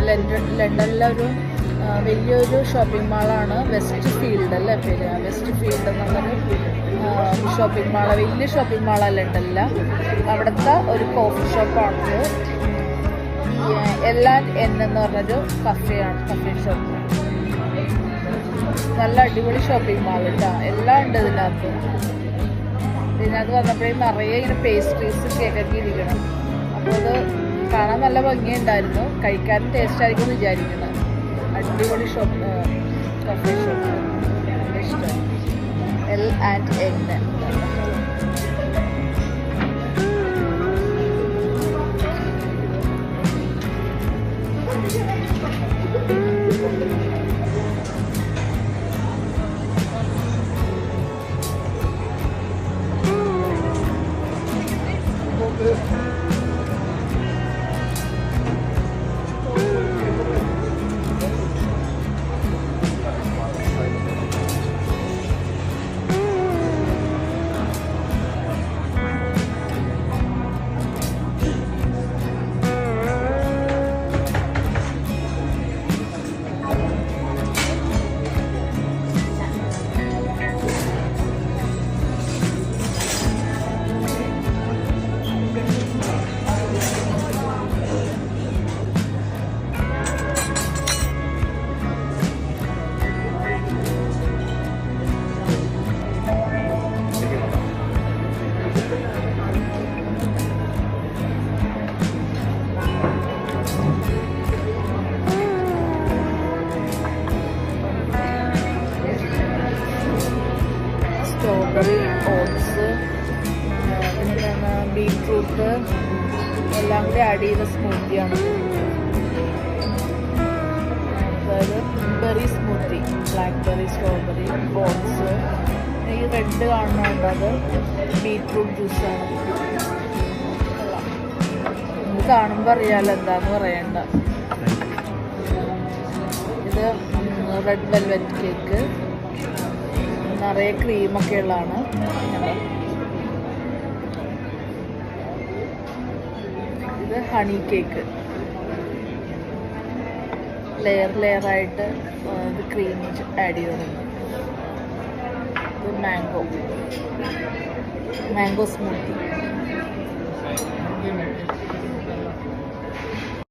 ലണ്ടനിലെ ഒരു വലിയൊരു ഷോപ്പിംഗ് മാളാണ് വെസ്റ്റ് ഫീൽഡ് അല്ലേ പേര്. വെസ്റ്റ് ഫീൽഡ് എന്നുള്ളൊരു ഷോപ്പിംഗ് മാള്, വലിയ ഷോപ്പിംഗ് മാളാണ് ലണ്ടനിലെ. അവിടുത്തെ ഒരു കോഫി ഷോപ്പാണിത്. L&N എന്ന് പറഞ്ഞൊരു കഫേ ഷോപ്പ്. നല്ല അടിപൊളി ഷോപ്പിംഗ് മാൾ കേട്ടോ. എല്ലാം ഉണ്ട് ഇതിനകത്ത് വന്നപ്പോഴേ നിറയെ ഇങ്ങനെ പേസ്ട്രീസ് കേക്കൊക്കെ ഇരിക്കണം. അപ്പോൾ അത് കാണാൻ നല്ല ഭംഗിയുണ്ടായിരുന്നു, കഴിക്കാനും ടേസ്റ്റ് ആയിരിക്കും എന്ന് വിചാരിക്കണം. അടിപൊളി കഫേ ഷോപ്പ് ഇഷ്ടം. L&N. സ്ട്രോബെറി, ഓട്സ്, പിന്നെ ബീട്രൂട്ട് എല്ലാം കൂടി ആഡ് ചെയ്ത സ്മൂത്തിയാണ്. അതായത് berry smoothie, black berry, strawberry, oats. ഈ റെഡ് കാണുന്നുണ്ട്, അത് ബീട്രൂട്ട് ജ്യൂസാണ്. ഇത് കാണുമ്പോൾ അറിയാമല്ലോ എന്താന്ന് പറയണ്ട. ഇത് റെഡ് വെൽവെറ്റ് കേക്ക്, നിറയെ ക്രീമൊക്കെ ഉള്ളതാണ്. ഇത് ഹണി കേക്ക്, ലെയറായിട്ട് ഇത് ക്രീം ആഡ് ചെയ്തിട്ടുണ്ട്. ഇത് മാംഗോ സ്മൂത്തി.